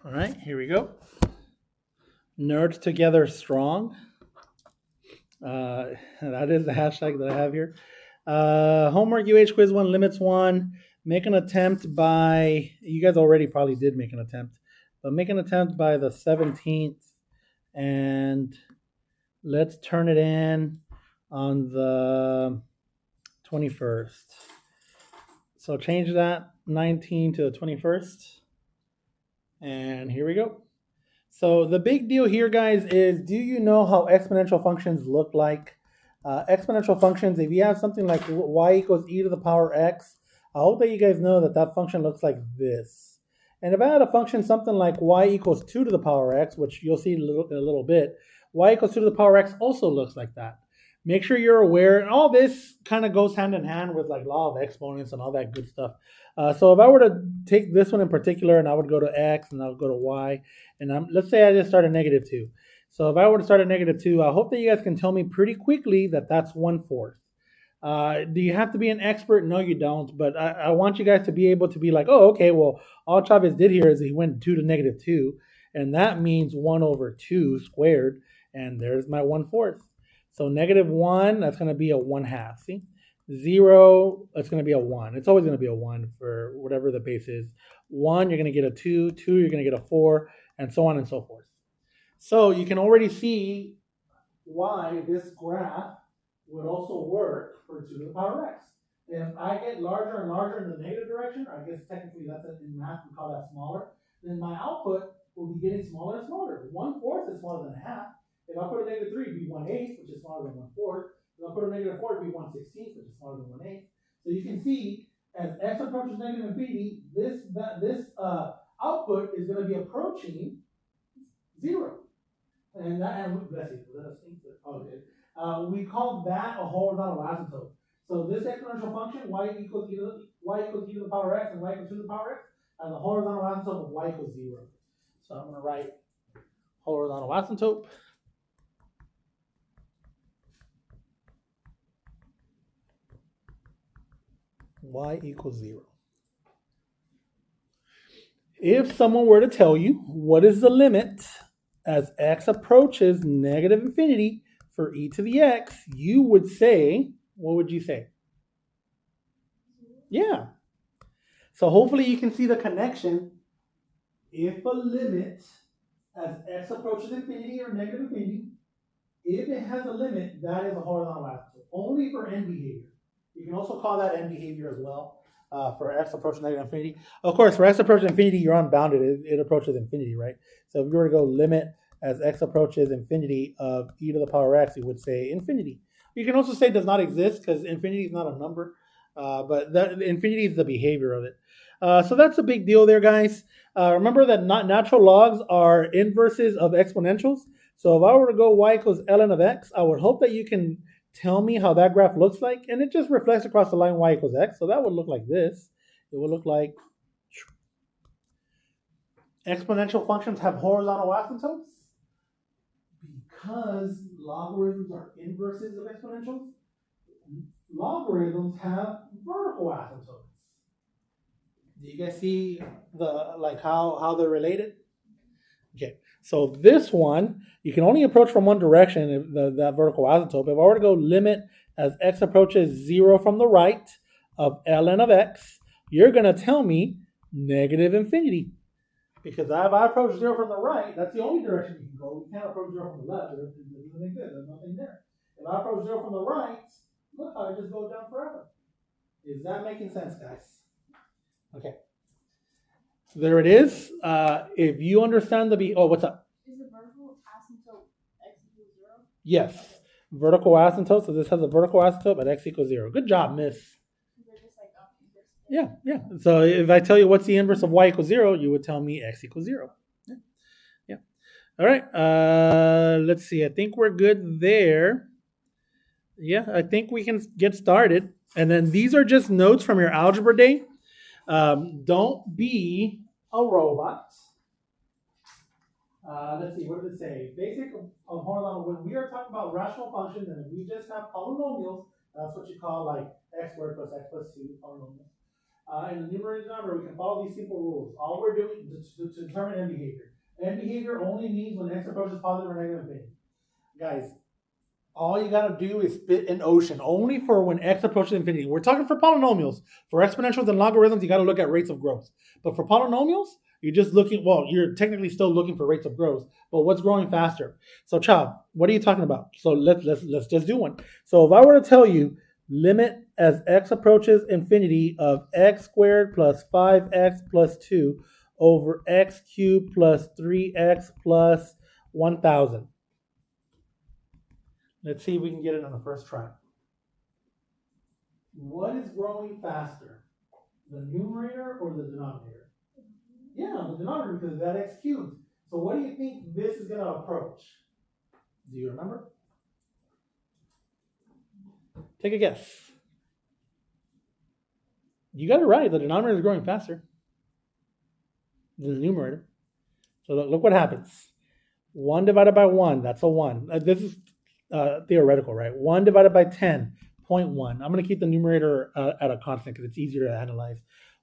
All right, here we go. Nerds together strong. That is the hashtag that I have here. Homework UH quiz 1, limits 1. Make an attempt by, you guys already probably did make an attempt, but make an attempt by the 17th. And let's turn it in on the 21st. So change that 19 to the 21st. And here we go. So the big deal here, guys, is do you know how exponential functions look like? Exponential functions, if you have something like y equals e to the power x, I hope that you guys know that that function looks like this. And if I had a function something like y equals 2 to the power x, which you'll see in a little bit, y equals 2 to the power x also looks like that. Make sure you're aware, and all this kind of goes hand in hand with like law of exponents and all that good stuff. So if I were to take this one in particular, and I would go to x and I would go to y, and let's say I just start at -2. So if I were to start at -2, I hope that you guys can tell me pretty quickly that that's 1/4. Do you have to be an expert? No, you don't. But I want you guys to be able to be like, oh, okay, well, all Chavez did here is he went 2 to -2, and that means 1/2 squared, and there's my 1/4. So -1, that's going to be a 1/2. See? 0, that's going to be a 1. It's always going to be a 1 for whatever the base is. 1, you're going to get a 2. 2, you're going to get a 4, and so on and so forth. So you can already see why this graph would also work for 2 to the power x. If I get larger and larger in the negative direction, or I guess technically that's in math, we call that smaller, then my output will be getting smaller and smaller. 1/4 is smaller than a half. If I put a -3, it'd be 1/8, which is smaller than 1/4. If I put a -4, it'd be 1/16, which is smaller than 1/8. So you can see as x approaches negative infinity, this output is going to be approaching 0. And let's see, we call that a horizontal asymptote. So this exponential function, y equals e to the power x and y equals 2 to the power x, has a horizontal asymptote of y equals 0. So I'm going to write horizontal asymptote. Y equals 0. If someone were to tell you what is the limit as x approaches negative infinity for e to the x, you would say, what would you say? Yeah. So hopefully you can see the connection. If a limit as x approaches infinity or negative infinity, if it has a limit, that is a horizontal asymptote. Only for end behavior. You can also call that end behavior as well for x approaching negative infinity. Of course, for x approaching infinity, you're unbounded. It approaches infinity, right? So if you were to go limit as x approaches infinity of e to the power x, you would say infinity. You can also say does not exist because infinity is not a number, but infinity is the behavior of it. So that's a big deal there, guys. Remember that natural logs are inverses of exponentials. So if I were to go y equals ln of x, I would hope that you can tell me how that graph looks like, and it just reflects across the line y equals x. So that would look like this. It would look like exponential functions have horizontal asymptotes because logarithms are inverses of exponentials. Logarithms have vertical asymptotes. Do you guys see how they're related? Okay, so this one, you can only approach from one direction, that vertical asymptote. If I were to go limit as x approaches 0 from the right of ln of x, you're going to tell me negative infinity. Because if I approach 0 from the right, that's the only direction you can go. You can't approach 0 from the left. There's nothing there. If I approach 0 from the right, look how it just goes down forever. Is that making sense, guys? Okay. There it is. If you understand what's up? Is the vertical asymptote x equals 0? Yes. Vertical asymptote. So this has a vertical asymptote at x equals 0. Good job, miss. They're just like Yeah. So if I tell you what's the inverse of y equals 0, you would tell me x equals 0. Yeah. All right. Let's see. I think we're good there. Yeah, I think we can get started. And then these are just notes from your algebra day. Don't be a robot. Let's see, what did it say? Basic of horizontal, when we are talking about rational functions and if we just have polynomials, that's what you call like x squared plus x plus 2 polynomials. in the numerator and denominator, we can follow these simple rules. All we're doing to determine end behavior. End behavior only means when x approaches positive or negative infinity. Guys, all you gotta do is spit an ocean only for when x approaches infinity. We're talking for polynomials. For exponentials and logarithms, you gotta look at rates of growth. But for polynomials, you're just looking, well, you're technically still looking for rates of growth, but what's growing faster? So, Chad, what are you talking about? So let's just do one. So if I were to tell you limit as x approaches infinity of x squared plus 5x plus 2 over x cubed plus 3x plus 1,000. Let's see if we can get it on the first try. What is growing faster, the numerator or the denominator? Yeah, the denominator, because of that x cubed. So what do you think this is going to approach? Do you remember? Take a guess. You got it right. The denominator is growing faster than the numerator. So look what happens. 1 divided by 1, that's a 1. This is theoretical, right? 1 divided by 10, 0.1. I'm going to keep the numerator at a constant because it's easier to analyze.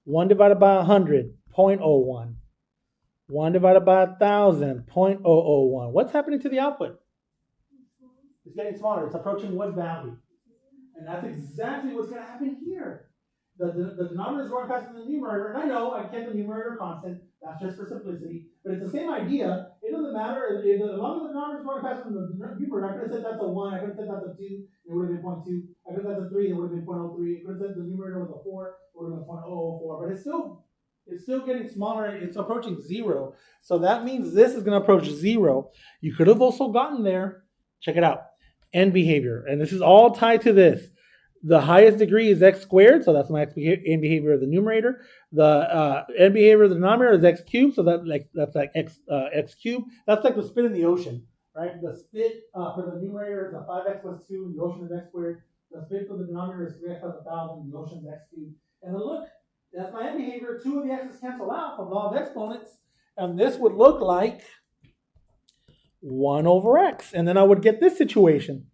1 divided by 100, 0.01. 1 divided by 1,000, 0.001. What's happening to the output? It's getting smaller. It's approaching what value? And that's exactly what's going to happen here. The denominator is growing faster than the numerator, and I know I kept the numerator constant. That's just for simplicity, but it's the same idea. It doesn't matter as long as the denominator is growing faster than the numerator. I could have said that's a 1. I could have said that's a 2. It would have been 0.2. I could have said that's a 3. It would have been 0.03. I could have said the numerator was a 4. It would have been 0.004. But it's still getting smaller. It's approaching 0. So that means this is going to approach 0. You could have also gotten there. Check it out. End behavior, and this is all tied to this. The highest degree is x squared, so that's my end behavior of the numerator. The end behavior of the denominator is x cubed, so that's like x cubed. That's like the spit in the ocean, right? The spit for the numerator is a 5x plus 2, and the ocean is x squared. The spit for the denominator is 3x plus 1,000, and the ocean is x cubed. And then look, that's my end behavior. 2 of the x's cancel out from law of exponents, and this would look like 1 over x. And then I would get this situation.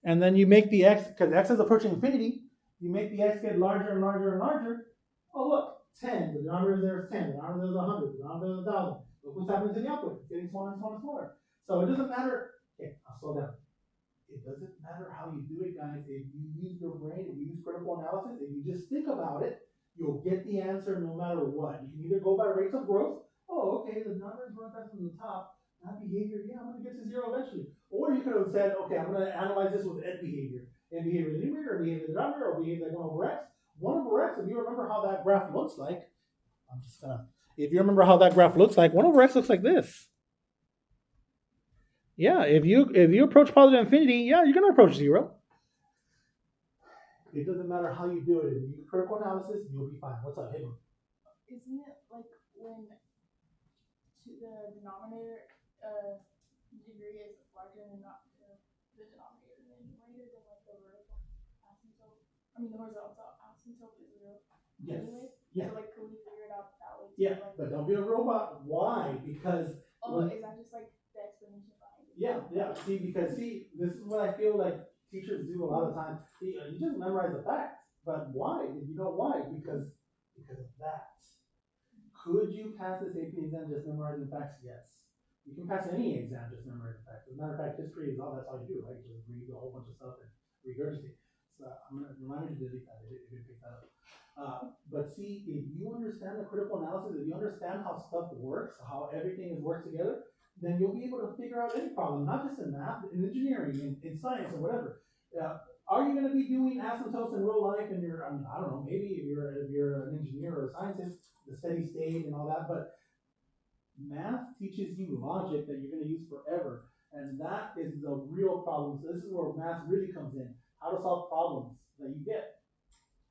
And then you make the x, because x is approaching infinity, you make the x get larger and larger and larger. Oh, look, 10. The denominator there is 10. The denominator is 100. The denominator is 1,000. Look what's happening to the output. It's getting smaller and smaller and smaller. So it doesn't matter. Okay, I'll slow down. It doesn't matter how you do it, guys. If you use your brain, if you use critical analysis, if you just think about it, you'll get the answer no matter what. You can either go by rates of growth. Oh, okay, the denominator is growing faster than the top. That behavior, yeah, I'm going to get to 0 eventually. Or you could have said, okay, I'm going to analyze this with end behavior. End behavior of the numerator, behavior of the denominator, or behavior like 1 over x. 1 over x, if you remember how that graph looks like, if you remember how that graph looks like, 1 over x looks like this. Yeah, if you approach positive infinity, yeah, you're going to approach 0. It doesn't matter how you do it. If you use critical analysis, you'll be fine. What's up, Hayden? Isn't it like when the denominator degree is larger than not the denominator than the numerator, then like the vertical asymptote, the horizontal asymptote is 0. Yes. Anyway? Yeah. So like, could we figure it out that way? Yeah, but don't be a robot. Why? Because is that just like the explanation behind it? Yeah. See, this is what I feel like teachers do a lot of times. You just memorize the facts, but why? You know why? Because of that. Could you pass this AP exam just memorizing facts? Yes. You can pass any exam just memorizing facts. As a matter of fact, history is that's all you do, right? You just read a whole bunch of stuff and regurgitate. So I'm going to remind you to delete that if you didn't pick that up. But see, if you understand the critical analysis, if you understand how stuff works, how everything is worked together, then you'll be able to figure out any problem, not just in math, in engineering, in science, or whatever. Are you going to be doing asymptotes in real life? And I don't know, maybe if you're an engineer or a scientist, the steady state and all that, but math teaches you logic that you're going to use forever, and that is the real problem. So this is where math really comes in: how to solve problems that you get.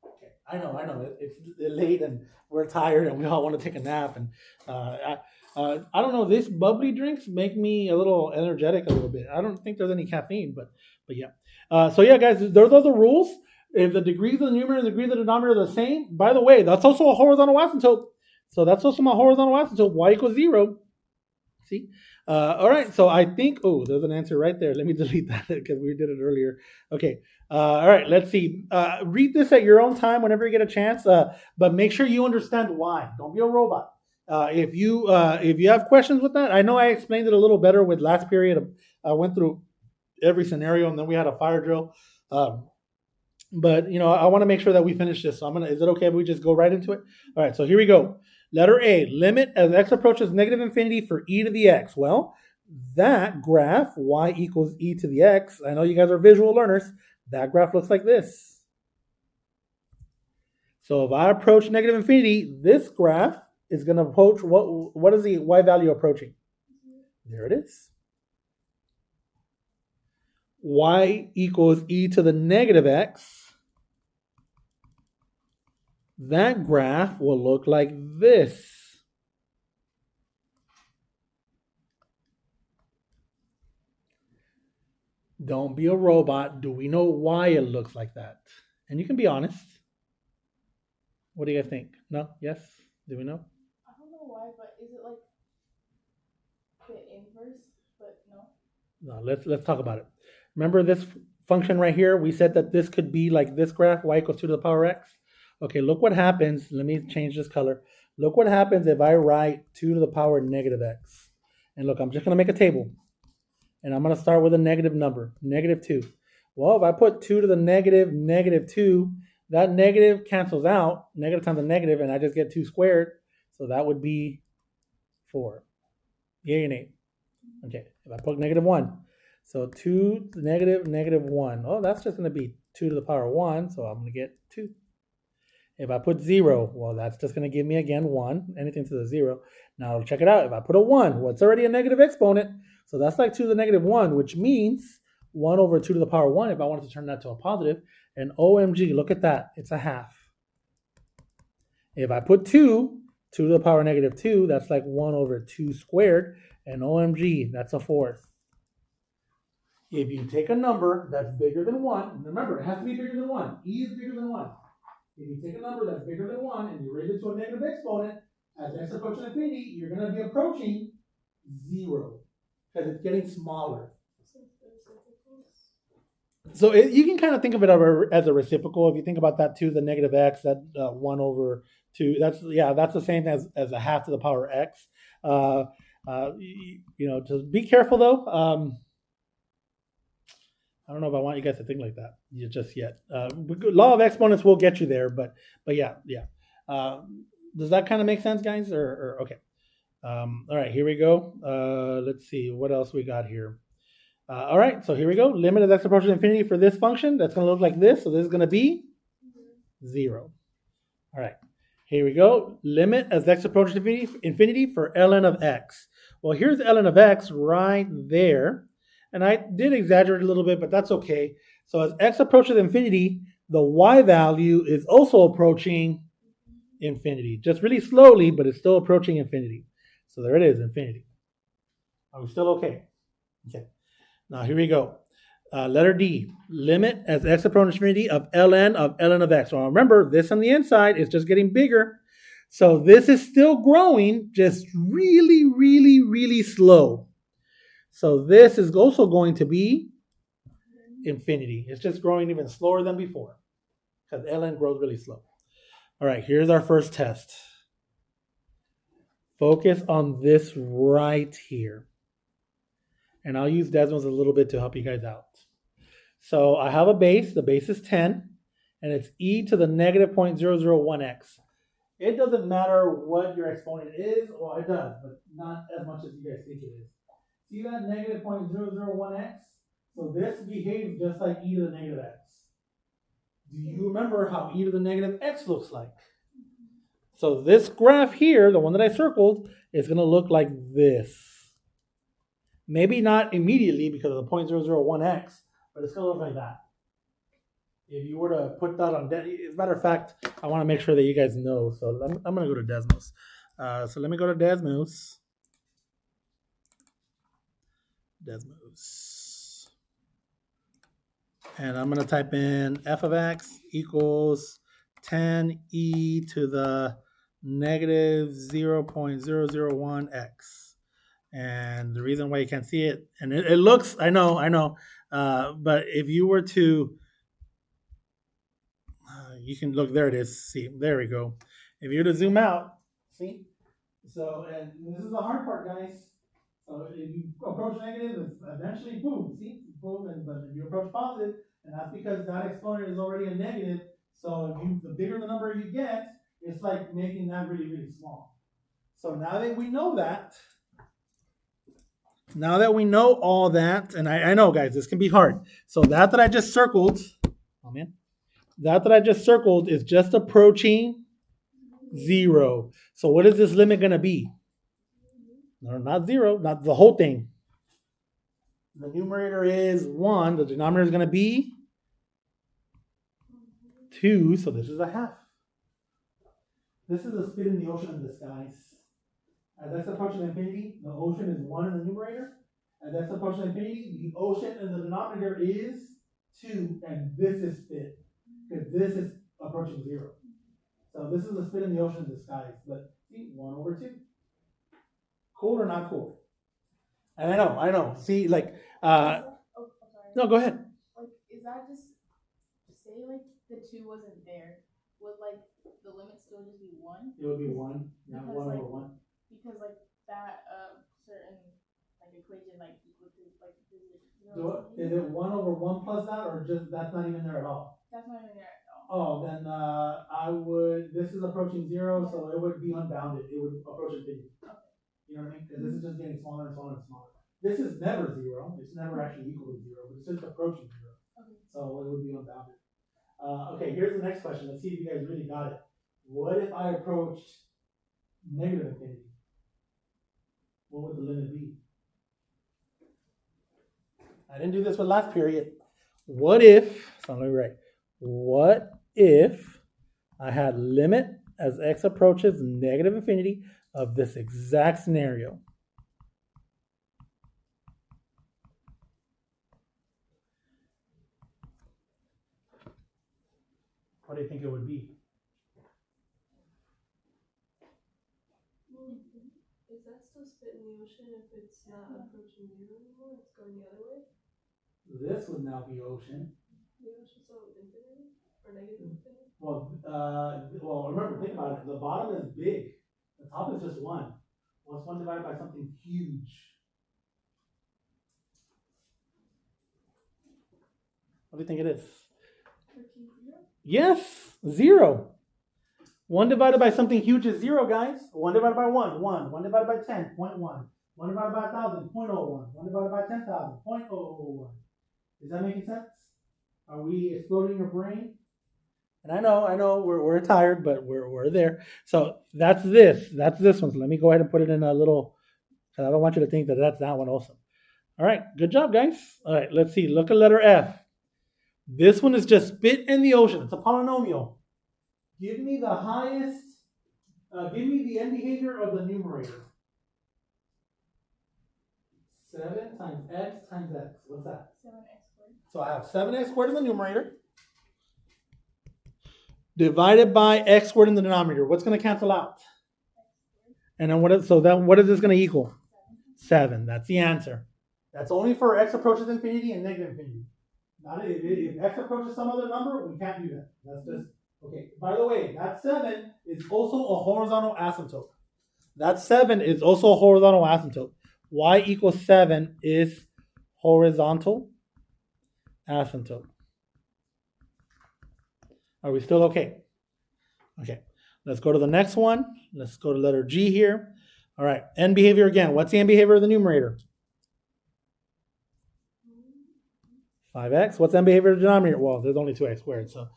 Okay, I know. It's late and we're tired and we all want to take a nap. And I don't know. These bubbly drinks make me a little energetic a little bit. I don't think there's any caffeine, but yeah. So yeah, guys, those are the rules. If the degrees of the numerator and the degrees of the denominator are the same, by the way, that's also a horizontal asymptote. So that's also my horizontal asymptote, y equals 0. See? All right, so I think, oh, there's an answer right there. Let me delete that because we did it earlier. Okay, all right, let's see. Read this at your own time whenever you get a chance, but make sure you understand why. Don't be a robot. If you have questions with that, I know I explained it a little better with last period. I went through every scenario and then we had a fire drill. But I want to make sure that we finish this. So I'm gonna. Is it okay if we just go right into it? All right. So here we go. Letter A: limit as x approaches negative infinity for e to the x. Well, that graph y equals e to the x. I know you guys are visual learners. That graph looks like this. So if I approach negative infinity, this graph is going to approach what is the y value approaching? There it is. Y equals e to the negative x. That graph will look like this. Don't be a robot. Do we know why it looks like that? And you can be honest. What do you guys think? No? Yes? Do we know? I don't know why, but is it like the inverse? But no. No, let's talk about it. Remember this function right here? We said that this could be like this graph, y equals 2 to the power x. Okay, look what happens. Let me change this color. Look what happens if I write 2 to the power negative x. And look, I'm just going to make a table. And I'm going to start with a negative number, negative 2. Well, if I put 2 to the negative 2, that negative cancels out, negative times a negative, and I just get 2 squared. So that would be 4. Yay and nay. Okay, if I put negative 1. So 2 negative 1. Oh, that's just going to be 2 to the power 1, so I'm going to get 2. If I put 0, well, that's just going to give me, again, 1, anything to the 0. Now, check it out. If I put a 1, well, it's already a negative exponent, so that's like 2 to the negative 1, which means 1 over 2 to the power 1 if I wanted to turn that to a positive. And OMG, look at that. It's a half. If I put 2 to the power negative 2, that's like 1 over 2 squared. And OMG, that's a fourth. If you take a number that's bigger than 1, remember, it has to be bigger than 1. E is bigger than 1. If you take a number that's bigger than 1 and you raise it to a negative exponent, as x approaches infinity, you're going to be approaching 0 because it's getting smaller. So you can kind of think of it as a reciprocal. If you think about that 2 to the negative x, that 1 over 2, that's the same as a half to the power x. Just be careful though. I don't know if I want you guys to think like that just yet. Law of exponents will get you there, but yeah. Does that kind of make sense, guys? Or okay. All right, here we go. Let's see what else we got here. All right, so here we go. Limit as x approaches infinity for this function. That's going to look like this. So this is going to be 0. All right, here we go. Limit as x approaches infinity for ln of x. Well, here's ln of x right there. And I did exaggerate a little bit, but that's okay. So as x approaches infinity, the y value is also approaching infinity. Just really slowly, but it's still approaching infinity. So there it is, infinity. Are we still okay? Okay. Now here we go. Letter D, limit as x approaches infinity of ln of x. So remember, this on the inside is just getting bigger. So this is still growing, just really, really, really slow. So this is also going to be infinity. It's just growing even slower than before because ln grows really slow. All right, here's our first test. Focus on this right here. And I'll use Desmos a little bit to help you guys out. So I have a base. The base is 10, and it's e to the negative 0.001x. It doesn't matter what your exponent is. Well, it does, but not as much as you guys think it is. See that negative 0.001x? So this behaves just like e to the negative x. Do you remember how e to the negative x looks like? So this graph here, the one that I circled, is going to look like this. Maybe not immediately because of the 0.001x, but it's going to look like that. If you were to put that on, as a matter of fact, I want to make sure that you guys know. So I'm going to go to Desmos. So let me go to Desmos. And I'm going to type in f of x equals 10e to the negative 0.001x. And the reason why you can't see it, and it looks, I know, but if you were to, you can look, there it is. See, there we go. If you were to zoom out, see? So, and this is the hard part, guys. So if you approach negative, it's eventually boom, see? Boom, and but if you approach positive, and that's because that exponent is already a negative. So if you, the bigger the number you get, it's like making that really, really small. So now that we know that, now that we know all that, and I know, guys, this can be hard. So that I just circled, oh man, that I just circled is just approaching 0. So what is this limit going to be? No, not 0, not the whole thing. The numerator is 1. The denominator is going to be 2. So this is a half. This is a spit in the ocean in disguise. As x approaching infinity, the ocean is 1 in the numerator. As x approaching infinity, the ocean in the denominator is 2, and this is spit, because this is approaching 0. So this is a spit in the ocean in disguise. But see, 1 over 2. Cool or not cool? And I know. See, like, no, go ahead. Like, is that just, say, like, the 2 wasn't there, would, like, the limit still just be 1? It would be 1, yeah, because, 1 like, over 1. Because, like, that certain, like, equation, like, equal to, like, Is it 1 over 1 plus that, or just that's not even there at all? That's not even there at all. Oh, then I would, this is approaching 0, so it would be unbounded. It would approach infinity. Okay. You know what I mean? Because this is just getting smaller and smaller and smaller. This is never 0. It's never actually equal to 0, but it's just approaching 0. Okay. So it would be unbounded. Okay, here's the next question. Let's see if you guys really got it. What if I approached negative infinity? What would the limit be? I didn't do this with last period. What if, so let me write, what if I had limit as x approaches negative infinity of this exact scenario? What do you think it would be? Is that still spit in the ocean if it's not approaching 0 anymore? It's going the other way? This would now be ocean. The ocean's still infinity? Or negative infinity? Well, remember, think about it. The bottom is big. The top is just 1. What's 1 divided by something huge? What do you think it is? 13, 0? Yes, 0. 1 divided by something huge is 0, guys. 1 divided by 1, 1. 1 divided by 10, 0.1. 1 divided by 1,000, 0.01. 1 divided by 10,000, 0.001. Is that making sense? Are we exploding your brain? And I know, we're tired, but we're there. So that's this. That's this one. So let me go ahead and put it in a little, because I don't want you to think that that's that one also. All right, good job, guys. All right, let's see. Look at letter F. This one is just spit in the ocean. It's a polynomial. Give me the highest, give me the end behavior of the numerator. 7 times x times x. What's that? 7x squared. So I have 7x squared in the numerator divided by x squared in the denominator. What's going to cancel out? And then what is this going to equal? 7. That's the answer. That's only for x approaches infinity and negative infinity. Not if x approaches some other number, we can't do that. That's just okay. By the way, that 7 is also a horizontal asymptote. That 7 is also a horizontal asymptote. Y equals 7 is horizontal asymptote. Are we still okay? Okay. Let's go to the next one. Let's go to letter G here. All right. End behavior again. What's the end behavior of the numerator? 5x. What's end behavior of the denominator? Well, there's only 2x squared. So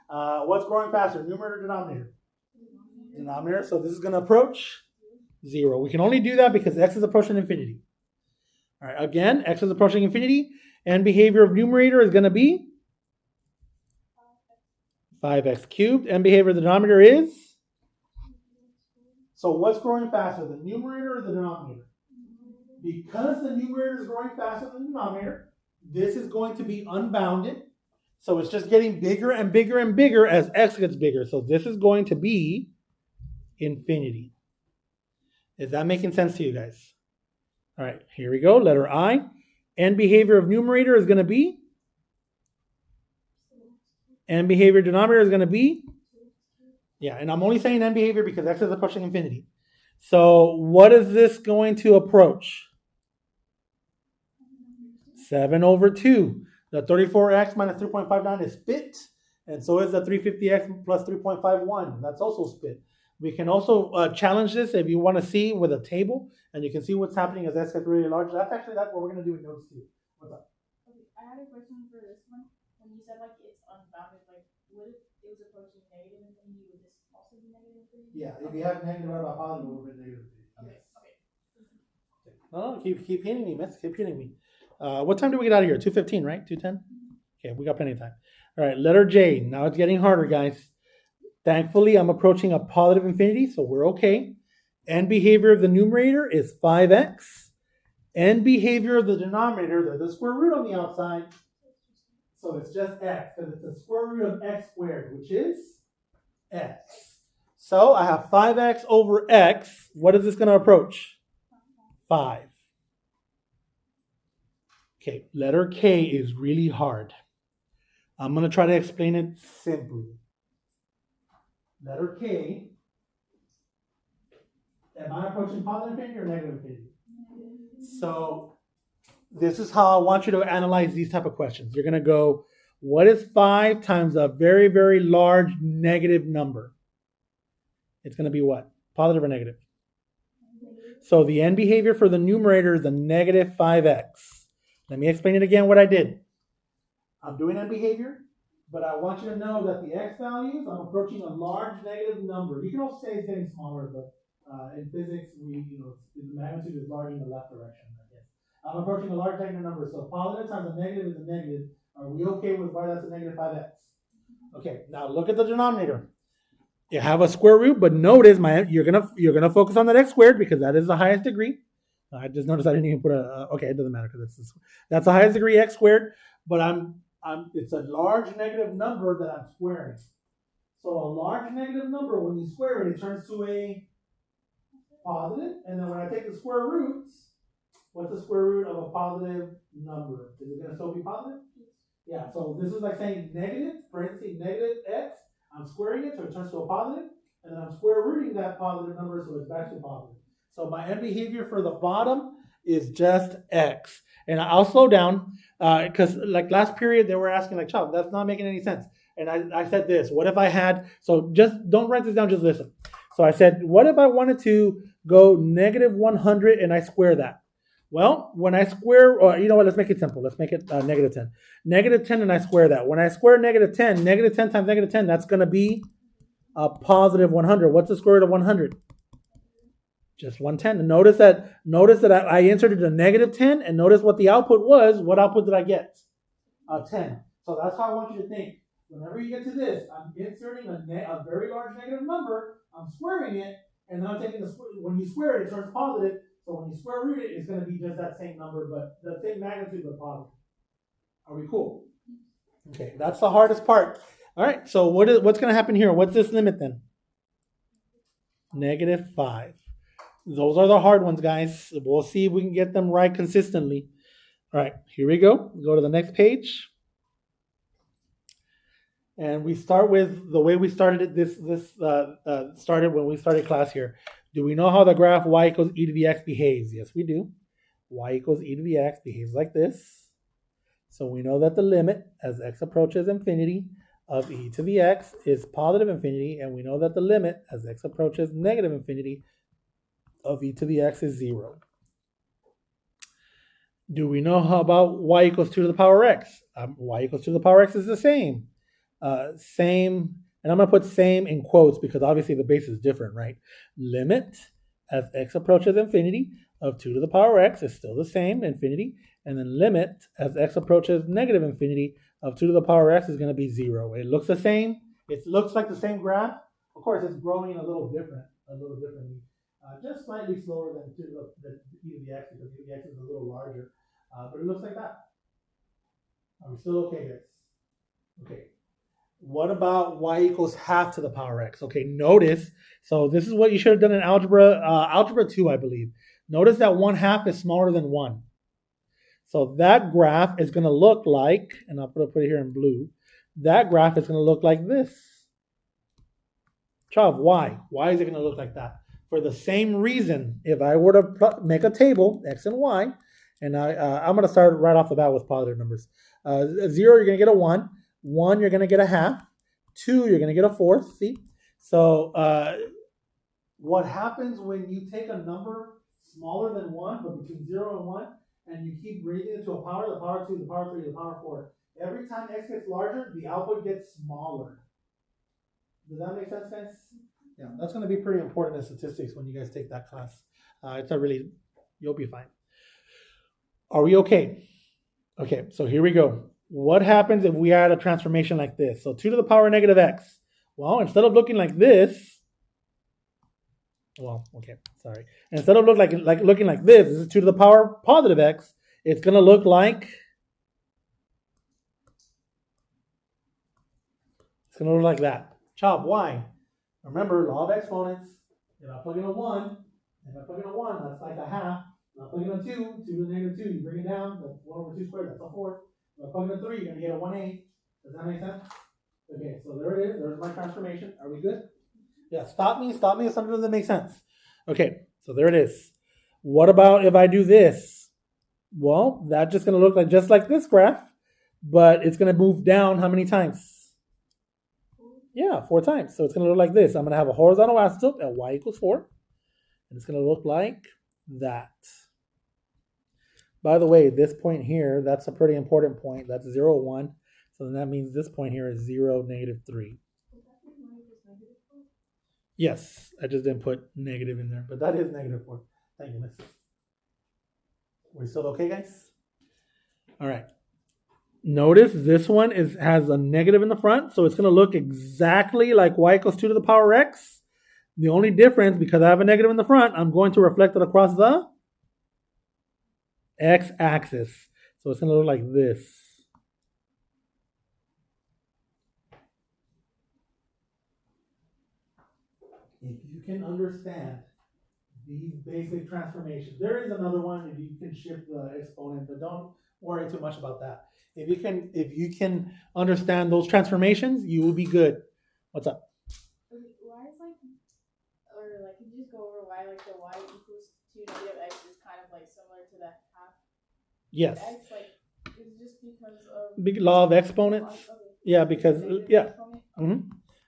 what's growing faster? Numerator or denominator? Denominator. So this is going to approach 0. We can only do that because x is approaching infinity. All right. Again, x is approaching infinity. End behavior of numerator is going to be 5x cubed. End behavior of the denominator is? So what's growing faster, the numerator or the denominator? Because the numerator is growing faster than the denominator, this is going to be unbounded. So it's just getting bigger and bigger and bigger as x gets bigger. So this is going to be infinity. Is that making sense to you guys? All right, here we go. Letter I. End behavior of numerator is going to be? End behavior denominator is going to be? Yeah, and I'm only saying end behavior because x is approaching infinity. So what is this going to approach? 7 over 2. The 34x minus 3.59 is spit, and so is the 350x plus 3.51. That's also spit. We can also challenge this if you want to see with a table, and you can see what's happening as x gets really large. That's what we're going to do in notes 2. What's up? Okay, I had a question for this one. When you said like it's unbounded, like what if it was approaching negative infinity? Would this also be negative infinity? Yeah, if you have negative divided by positive, it would be negative infinity. Okay, Yes. okay. No, keep hitting me, miss. Keep hitting me. What time do we get out of here? 2:15, right? 2:10? Okay, we got plenty of time. All right, letter J. Now it's getting harder, guys. Thankfully, I'm approaching a positive infinity, so we're okay. End behavior of the numerator is 5x. End behavior of the denominator, there's the square root on the outside, so it's just x, because it's the square root of x squared, which is x. So I have 5x over x. What is this going to approach? 5. Okay, letter K is really hard. I'm going to try to explain it simply. Letter K. Am I approaching positive infinity or negative infinity? So this is how I want you to analyze these type of questions. You're going to go, what is 5 times a very, very large negative number? It's going to be what? Positive or negative? So the end behavior for the numerator is the negative 5x. Let me explain it again what I did. I'm doing end behavior, but I want you to know that the x values, I'm approaching a large negative number. You can also say it's getting smaller, but in physics, the magnitude is large in the left direction, I guess. I'm approaching a large negative number, so positive times a negative is a negative. Are we okay with why that's a negative 5x? Okay, now look at the denominator. You have a square root, but notice you're gonna focus on that x squared because that is the highest degree. I just noticed I didn't even put okay, it doesn't matter because that's the highest degree x squared, but it's a large negative number that I'm squaring. So a large negative number, when you square it, it turns to a positive, and then when I take the square roots, what's the square root of a positive number? Is it going to still be positive? Yeah, so this is like saying negative, parentheses, negative x. I'm squaring it, so it turns to a positive, and then I'm square rooting that positive number, so it's back to positive. So my end behavior for the bottom is just x. And I'll slow down, because like last period, they were asking like, Chop, that's not making any sense. And I said this, what if I had, so just don't write this down, just listen. So I said, what if I wanted to go negative 100 and I square that? Well, when I square, or you know what, let's make it simple. Let's make it negative 10. Negative 10 and I square that. When I square negative 10 times negative 10, that's going to be a positive 100. What's the square root of 100? Just 110. And notice that I inserted a negative 10, and notice what the output was. What output did I get? 10. So that's how I want you to think. Whenever you get to this, I'm inserting a very large negative number, I'm squaring it, and then I'm taking when you square it, it turns positive. So when you square root it, it's going to be just that same number, but the same magnitude, but positive. Are we cool? Okay, that's the hardest part. All right, so what's going to happen here? What's this limit then? Negative 5. Those are the hard ones, guys. We'll see if we can get them right consistently. All right, here we go. Go to the next page. And we start with the way we started it. This started when we started class here. Do we know how the graph y equals e to the x behaves? Yes, we do. Y equals e to the x behaves like this. So we know that the limit as x approaches infinity of e to the x is positive infinity, and we know that the limit as x approaches negative infinity of e to the x is 0. Do we know how about y equals 2 to the power x? Y equals 2 to the power x is the same. Same, and I'm going to put same in quotes because obviously the base is different, right? Limit as x approaches infinity of 2 to the power x is still the same, infinity. And then limit as x approaches negative infinity of 2 to the power x is going to be 0. It looks the same. It looks like the same graph. Of course, it's growing a little differently. Just slightly slower than e to the x because e to the x is a little larger. But it looks like that. Are we still okay, guys? Okay. What about y equals half to the power x? Okay, notice. So this is what you should have done in algebra 2, I believe. Notice that 1/2 is smaller than 1. So that graph is going to look like, and I'll put it here in blue, that graph is going to look like this. Chav, why? Why is it going to look like that? For the same reason, if I were to make a table, X and Y, and I'm going to start right off the bat with positive numbers. 0, you're going to get a 1. 1, you're going to get a half. 2, you're going to get a fourth. See? So what happens when you take a number smaller than 1, but between 0 and 1, and you keep raising it to a power, the power 2, the power 3, the power 4. Every time X gets larger, the output gets smaller. Does that make sense, guys? Yeah, that's going to be pretty important in statistics when you guys take that class. You'll be fine. Are we okay? Okay, so here we go. What happens if we add a transformation like this? So 2 to the power negative x. Well, instead of looking like this, instead of looking like this is 2 to the power positive x. It's going to look like that. Chop, why? Remember, law of exponents. If I plug in a 1, that's like a half. If I plug in a 2 to the negative 2, you bring it down, that's 1 over 2 squared, that's a fourth. If I plug in a 3, you're going to get a 1/8. Does that make sense? Okay, so there it is. There's my transformation. Are we good? Yeah, stop me if something doesn't make sense. Okay, so there it is. What about if I do this? Well, that's just going to look like just like this graph, but it's going to move down how many times? Yeah, 4 times. So it's going to look like this. I'm going to have a horizontal asymptote at y equals 4. And it's going to look like that. By the way, this point here, that's a pretty important point. That's 0, 1. So then that means this point here is 0, -3. Yes, I just didn't put negative in there. But that is -4. Thank you, miss. We're still okay, guys? All right. Notice this one has a negative in the front, so it's going to look exactly like y equals 2 to the power x. The only difference, because I have a negative in the front, I'm going to reflect it across the x-axis. So it's going to look like this. If you can understand these basic transformations, there is another one if you can shift the exponent, but don't worry too much about that. If you can understand those transformations, you will be good. What's up? Why is can you just go over why the y equals 2 negative x is kind of similar to that half? Yes. X is just because of big law of exponents. Okay. Yeah, because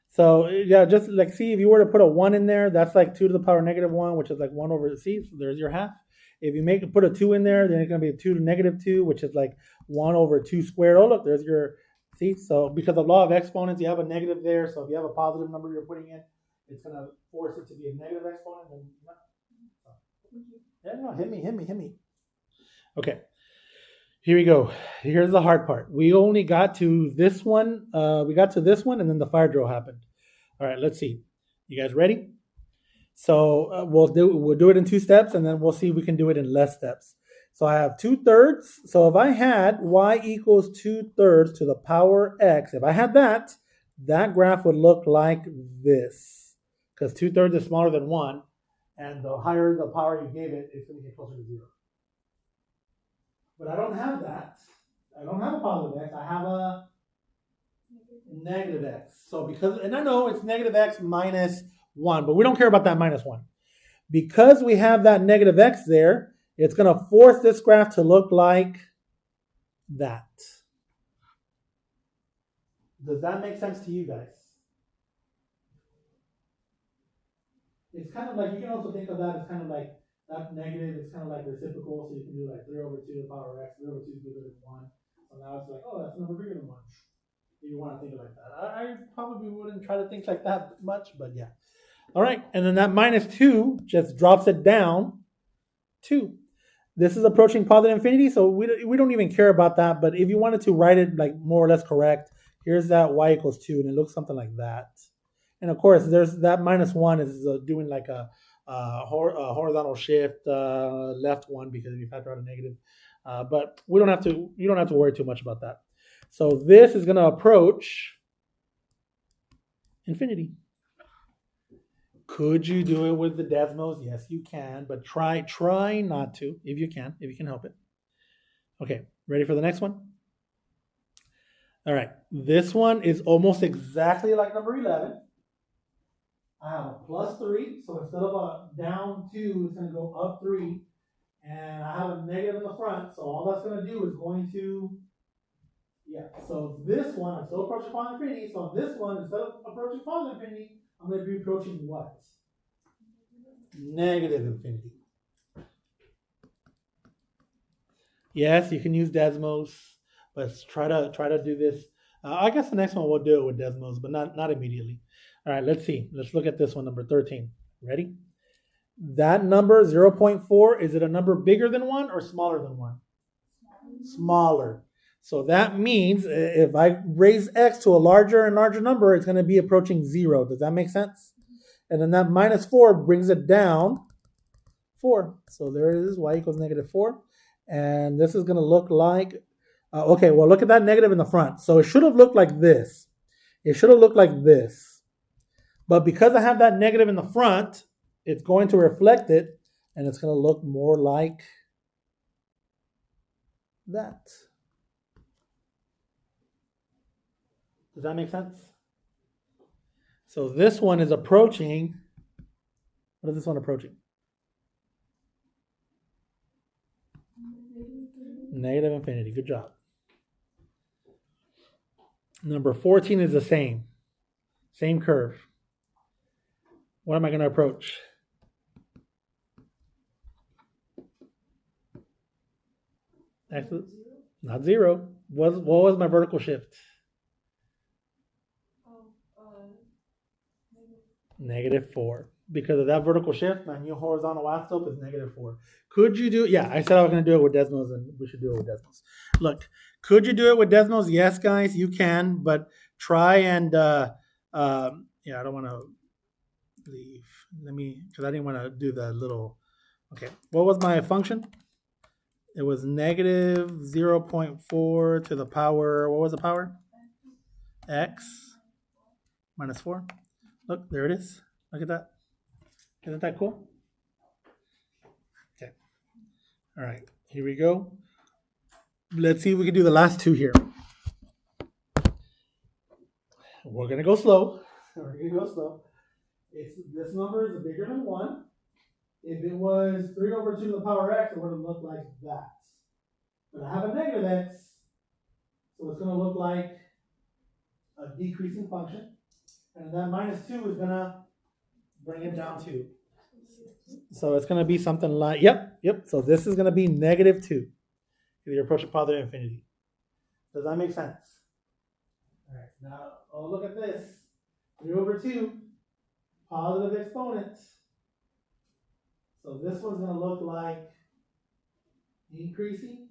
So yeah, just see if you were to put a 1 in there, that's like 2 to the power -1, which is like 1 over c. So there's your half. If you put a 2 in there, then it's going to be a 2 to -2, which is like 1 over 2 squared. Oh, look, there's your, see? So because of law of exponents, you have a negative there. So if you have a positive number you're putting in, it's going to force it to be a negative exponent. And, yeah, no, hit me. Okay, here we go. Here's the hard part. We only got to this one. And then the fire drill happened. All right, let's see. You guys ready? So we'll do it in 2 steps, and then we'll see if we can do it in less steps. So I have 2/3. So if I had y equals 2/3 to the power x, if I had that graph would look like this, because 2/3 is smaller than 1, and the higher the power you gave it, it's going to get closer to 0. But I don't have that. I don't have a positive x. I have a negative x. So and I know it's negative x minus 1, but we don't care about that -1. Because we have that negative x there, it's going to force this graph to look like that. Does that make sense to you guys? It's kind of like, you can also think of that as kind of like that negative, it's kind of like reciprocal, so you can do like 3 over 2 to the power x, 3 over 2 is bigger than 1. So now it's like, oh, that's a number bigger than 1. If you want to think of it like that. I probably wouldn't try to think like that much, but yeah. All right, and then that -2 just drops it down 2. This is approaching positive infinity, so we don't even care about that. But if you wanted to write it like more or less correct, here's that y equals 2, and it looks something like that. And of course, there's that -1 is doing like a horizontal shift left 1 because you factor out a negative. But you don't have to worry too much about that. So this is going to approach infinity. Could you do it with the Desmos? Yes, you can, but try not to if you can help it. Okay, ready for the next one? All right, this one is almost exactly like number 11. I have a plus 3, so instead of a down 2, it's going to go up 3. And I have a negative in the front, so all that's going to do is going to, yeah. So this one, I'm still approaching positive infinity. So on this one, instead of approaching positive infinity, I'm going to be approaching what? Negative infinity. Yes, you can use Desmos, but try to do this. I guess the next one we'll do it with Desmos, but not immediately. All right, let's see. Let's look at this one, number 13. Ready? That number, 0.4, is it a number bigger than 1 or smaller than 1? Smaller. So that means if I raise x to a larger and larger number, it's going to be approaching 0. Does that make sense? And then that minus 4 brings it down 4. So there it is, y equals negative 4. And this is going to look like, okay, well, look at that negative in the front. So it should have looked like this. It should have looked like this. But because I have that negative in the front, it's going to reflect it, and it's going to look more like that. Does that make sense? So this one is approaching, what is this one approaching? Negative infinity. Good job. Number 14 is the same. Same curve. What am I going to approach? Actually, not 0. What was my vertical shift? Negative 4. Because of that vertical shift, my new horizontal asymptote is negative 4. Could you do it? Yeah, I said I was going to do it with Desmos, and we should do it with Desmos. Look, could you do it with Desmos? Yes, guys, you can, but try and, yeah, I don't want to leave. Because I didn't want to do the little, okay. What was my function? It was negative 0.4 to the power, what was the power? X minus 4. Look, there it is. Look at that. Isn't that cool? Okay. All right, here we go. Let's see if we can do the last two here. We're going to go slow. This number is bigger than 1. If it was 3 over 2 to the power x, it would have looked like that. But I have a negative x, so it's going to look like a decreasing function. And that minus 2 is going to bring it down 2. So it's going to be something like, yep. So this is going to be negative 2. If you're approaching positive infinity. Does that make sense? All right, now look at this. 3 over 2, positive exponent. So this one's going to look like increasing.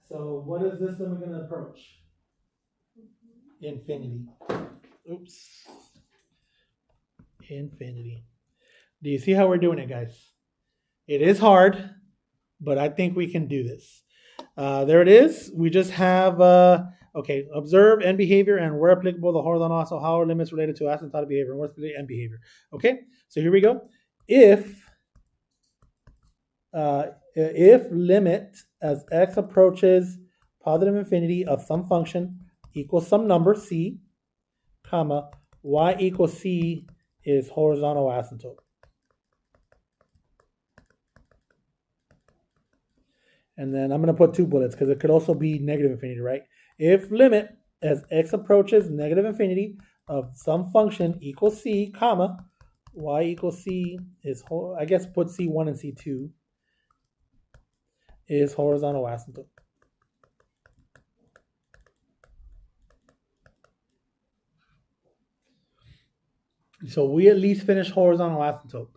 So what is this number going to approach? Infinity. Oops. Infinity. Do you see how we're doing it, guys? It is hard, but I think we can do this. There it is. We just have, okay, observe end behavior and where applicable, the horizontal also, how are limits related to asymptotic behavior and what's related to end behavior. Okay, so here we go. If limit as x approaches positive infinity of some function equals some number c, comma, y equals c is horizontal asymptote. And then I'm going to put 2 bullets because it could also be negative infinity, right? If limit as x approaches negative infinity of some function equals c, comma, y equals c is, I guess put c1 and c2, is horizontal asymptote. So we at least finished horizontal asymptote.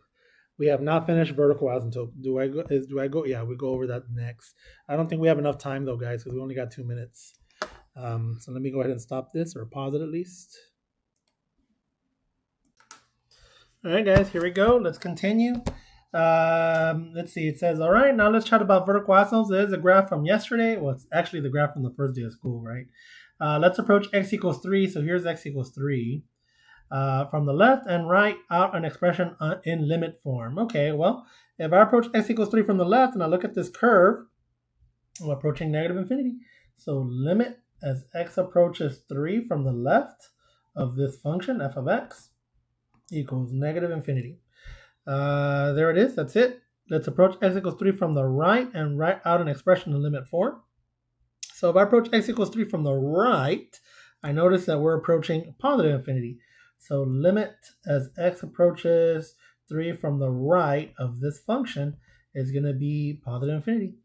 We have not finished vertical asymptote. Do I go? Yeah, we go over that next. I don't think we have enough time though, guys, because we only got 2 minutes. So let me go ahead and stop this, or pause it at least. All right, guys, here we go. Let's continue. Let's see. It says, all right, now let's chat about vertical asymptotes. There's a graph from yesterday. Well, it's actually the graph from the first day of school, right? Let's approach x equals 3. So here's x equals 3. from the left and right out an expression in limit form. Okay, well, if I approach x equals 3 from the left and I look at this curve, I'm approaching negative infinity. So limit as x approaches 3 from the left of this function, f of x, equals negative infinity. There it is. That's it. Let's approach x equals 3 from the right and write out an expression in limit form. So if I approach x equals 3 from the right, I notice that we're approaching positive infinity. So limit as x approaches 3 from the right of this function is going to be positive infinity.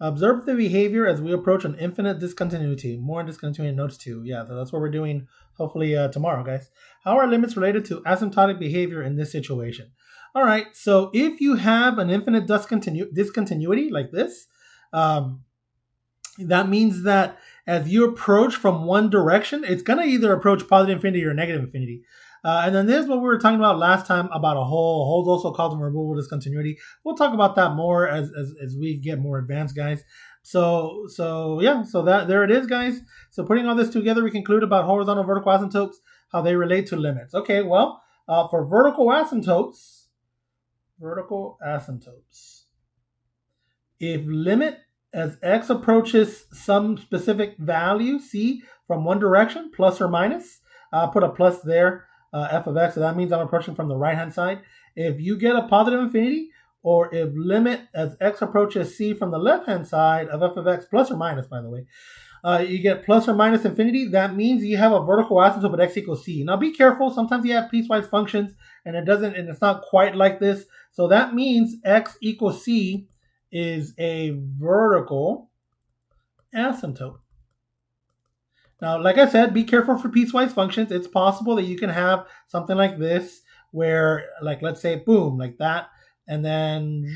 Observe the behavior as we approach an infinite discontinuity. More on discontinuity in notes 2. Yeah, so that's what we're doing hopefully tomorrow, guys. How are limits related to asymptotic behavior in this situation? All right, so if you have an infinite discontinuity like this, that means that as you approach from one direction, it's going to either approach positive infinity or negative infinity. And then there's what we were talking about last time about a hole. Holes also called them removable discontinuity. We'll talk about that more as we get more advanced, guys. So that there it is, guys. So putting all this together, we conclude about horizontal vertical asymptotes, how they relate to limits. Okay, well, for vertical asymptotes, if limit as x approaches some specific value, c, from one direction, plus or minus, put a plus there, f of x, so that means I'm approaching from the right-hand side. If you get a positive infinity, or if limit as x approaches c from the left-hand side of f of x, plus or minus, by the way, you get plus or minus infinity, that means you have a vertical asymptote at x equals c. Now be careful, sometimes you have piecewise functions, and it's not quite like this. So that means x equals c is a vertical asymptote. Now, like I said, be careful for piecewise functions. It's possible that you can have something like this where, like, let's say, boom, like that, and then,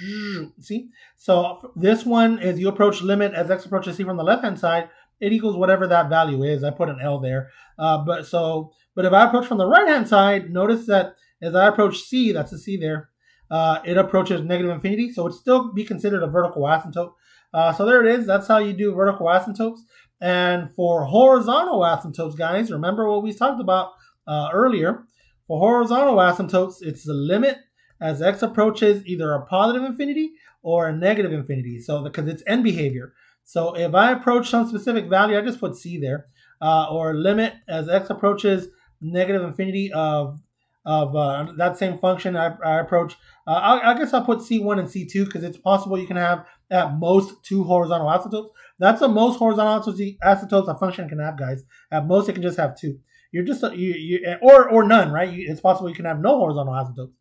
see? So this one is you approach limit as x approaches c from the left-hand side, it equals whatever that value is. I put an L there. But if I approach from the right-hand side, notice that as I approach c, that's a c there, it approaches negative infinity, so it would still be considered a vertical asymptote. So there it is. That's how you do vertical asymptotes. And for horizontal asymptotes, guys, remember what we talked about earlier. For horizontal asymptotes, it's the limit as x approaches either a positive infinity or a negative infinity. So because it's end behavior. So if I approach some specific value, I just put c there, or limit as x approaches negative infinity of that same function. I approach. I guess I'll put C1 and C2 because it's possible you can have at most 2 horizontal asymptotes. That's the most horizontal asymptotes a function can have, guys. At most, it can just have 2. You're just or none, right? It's possible you can have no horizontal asymptotes.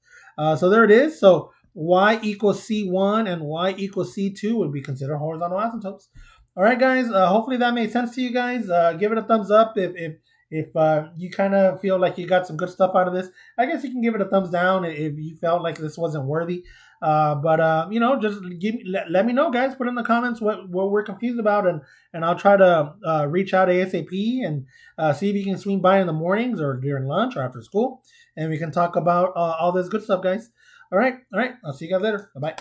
So there it is. So y equals C1 and y equals C2 would be considered horizontal asymptotes. All right, guys. Hopefully that made sense to you guys. Give it a thumbs up if you kind of feel like you got some good stuff out of this. I guess you can give it a thumbs down if you felt like this wasn't worthy. Just let me know, guys. Put in the comments what we're confused about, and I'll try to reach out ASAP and see if you can swing by in the mornings or during lunch or after school, and we can talk about all this good stuff, guys. All right. I'll see you guys later. Bye-bye.